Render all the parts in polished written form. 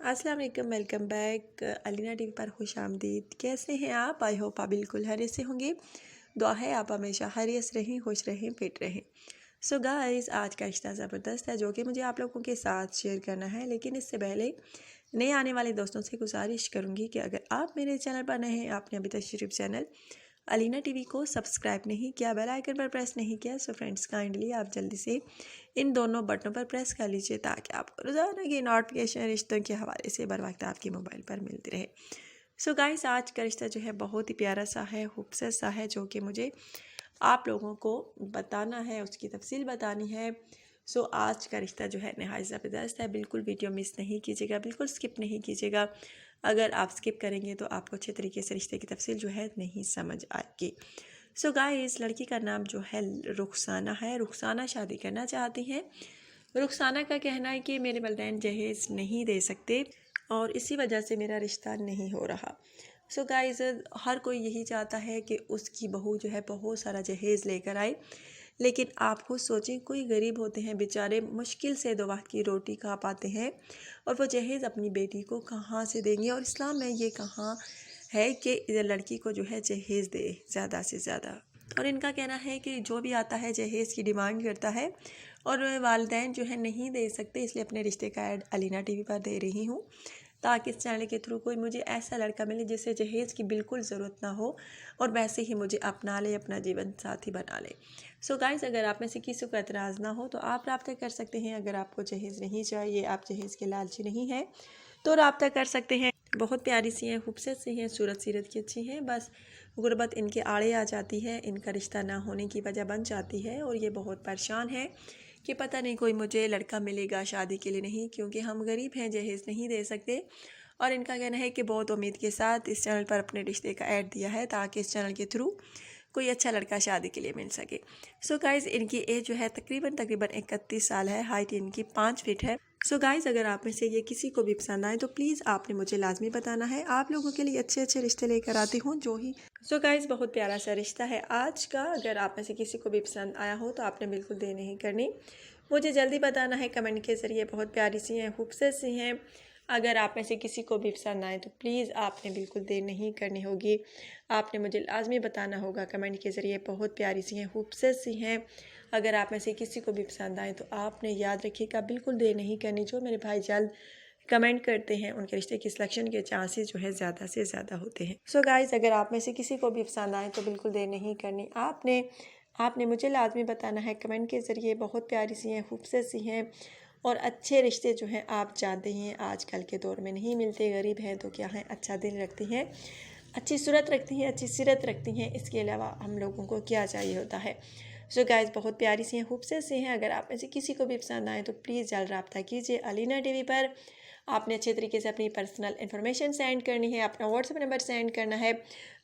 अस्सलाम वालेकुम, welcome back. Alina TV पर खुश आमदीद। कैसे हैं आप? आई होप आप बिल्कुल खैरियत से होंगे। दुआ है आप हमेशा खैरियत रहें, खुश रहें, फिट रहें। सो गाइस, आज का रिश्ता ज़बरदस्त है जो कि मुझे आप लोगों के साथ शेयर करना है। लेकिन इससे पहले नए आने वाले दोस्तों से गुजारिश करूँगी कि अगर आप मेरे चैनल पर नए हैं, आपने अभी तक यूट्यूब चैनल अलीना टीवी को सब्सक्राइब नहीं किया, बेल आइकन पर प्रेस नहीं किया, सो फ्रेंड्स काइंडली आप जल्दी से इन दोनों बटनों पर प्रेस कर लीजिए ताकि आपको रोज़ाना की नोटिफिकेशन रिश्तों के हवाले से बर वक्त आपके मोबाइल पर मिलती रहे। सो गाइस, आज का रिश्ता जो है बहुत ही प्यारा सा है, खूबसूरत सा है, जो कि मुझे आप लोगों को बताना है, उसकी तफसील बतानी है। सो आज का रिश्ता जो है नहायत ज़बरदस्त है। बिल्कुल वीडियो मिस नहीं कीजिएगा, बिल्कुल स्किप नहीं कीजिएगा। अगर आप स्किप करेंगे तो आपको अच्छे तरीके से रिश्ते की तफसील जो है नहीं समझ आएगी। सो गाइस, लड़की का नाम जो है रुखसाना है। रुखसाना शादी करना चाहती हैं। रुखसाना का कहना है कि मेरे वालिदैन जहेज़ नहीं दे सकते और इसी वजह से मेरा रिश्ता नहीं हो रहा। सो गाइस, हर कोई यही चाहता है कि उसकी बहू जो है बहुत सारा जहेज़ लेकर आए। लेकिन आप खुद सोचें, कोई गरीब होते हैं बेचारे, मुश्किल से 2 वक्त की रोटी खा पाते हैं और वो जहेज़ अपनी बेटी को कहाँ से देंगे। और इस्लाम में ये कहाँ है कि लड़की को जो है जहेज़ दे ज़्यादा से ज़्यादा। और इनका कहना है कि जो भी आता है जहेज़ की डिमांड करता है और वालिदैन जो है नहीं दे सकते, इसलिए अपने रिश्ते का ऐड अलीना टीवी पर दे रही हूँ ताकि इस चैनल के थ्रू कोई मुझे ऐसा लड़का मिले जिसे जहेज़ की बिल्कुल ज़रूरत ना हो और वैसे ही मुझे अपना ले, अपना जीवन साथी बना ले। सो गाइस, अगर आप में से किसी को एतराज़ ना हो तो आप रब्ता कर सकते हैं। अगर आपको जहेज़ नहीं चाहिए, आप जहेज़ के लालची नहीं हैं, तो रब्ता कर सकते हैं। बहुत प्यारी सी हैं, खूबसूरत सी हैं, सूरत सीरत की अच्छी हैं, बस गुर्बत इनके आड़े आ जाती है, इनका रिश्ता ना होने की वजह बन जाती है और ये बहुत परेशान है कि पता नहीं कोई मुझे लड़का मिलेगा शादी के लिए। नहीं, क्योंकि हम गरीब हैं, जहेज़ नहीं दे सकते। और इनका कहना है कि बहुत उम्मीद के साथ इस चैनल पर अपने रिश्ते का ऐड दिया है ताकि इस चैनल के थ्रू कोई अच्छा लड़का शादी के लिए मिल सके। सो गाइस, इनकी एज जो है तकरीबन 31 साल है। हाइट इनकी 5 फीट है। सो गाइस, अगर आप में से ये किसी को भी पसंद आए तो प्लीज़ आपने मुझे लाजमी बताना है। आप लोगों के लिए अच्छे अच्छे रिश्ते लेकर आती हूँ जो ही। सो गाइस, बहुत प्यारा सा रिश्ता है आज का। अगर आप में से किसी को भी पसंद आया हो तो आपने बिल्कुल देर नहीं करनी, मुझे जल्दी बताना है कमेंट के ज़रिए। बहुत प्यारी सी हैं, खूबसूरत सी हैं। अगर आप में से किसी को भी पसंद आए तो प्लीज़ आपने बिल्कुल देर नहीं करनी होगी, आपने मुझे लाजमी बताना होगा कमेंट के ज़रिए। बहुत प्यारी सी हैं, खूबसूरत सी हैं। अगर आप में से किसी को भी पसंद आए तो आपने याद रखिएगा बिल्कुल देर नहीं करनी। जो मेरे भाई जल्द कमेंट करते हैं उनके रिश्ते की सिलेक्शन के चांसेस जो है ज़्यादा से ज़्यादा होते हैं। सो गाइस, अगर आप में से किसी को भी पसंद आए तो बिल्कुल देर नहीं करनी, आपने मुझे लाजमी बताना है कमेंट के ज़रिए। बहुत प्यारी सी हैं, खूबसूरत सी हैं और अच्छे रिश्ते जो हैं आप जानते हैं आजकल के दौर में नहीं मिलते। गरीब हैं तो क्या है, अच्छा दिल रखती हैं, अच्छी सूरत रखती हैं, अच्छी सीरत रखती हैं, इसके अलावा हम लोगों को क्या चाहिए होता है। सो गाइस, बहुत प्यारी सी हैं, खूबसूरत सी हैं। अगर आप में से किसी को भी पसंद आए तो प्लीज़ जल्द रब्ता कीजिए अलीना टीवी पर। आपने अच्छे तरीके से अपनी पर्सनल इन्फॉर्मेशन सेंड करनी है, अपना व्हाट्सएप नंबर सेंड करना है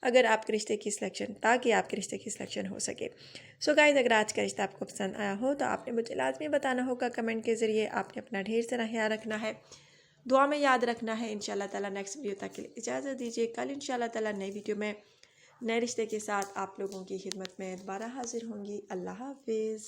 अगर आपके रिश्ते की सिलेक्शन, ताकि आपके रिश्ते की सिलेक्शन हो सके। सो गाइस, अगर आज का रिश्ता आपको पसंद आया हो तो आपने मुझे लाजमी बताना होगा कमेंट के ज़रिए। आपने अपना ढेर सारा ख्याल रखना है, दुआ में याद रखना है। इंशाल्लाह ताला नेक्स्ट वीडियो तक के लिए इजाज़त दीजिए। कल इंशाल्लाह ताला नई वीडियो में नए रिश्ते के साथ आप लोगों की खिदमत में दोबारा हाजिर होंगी। अल्लाह हाफिज़।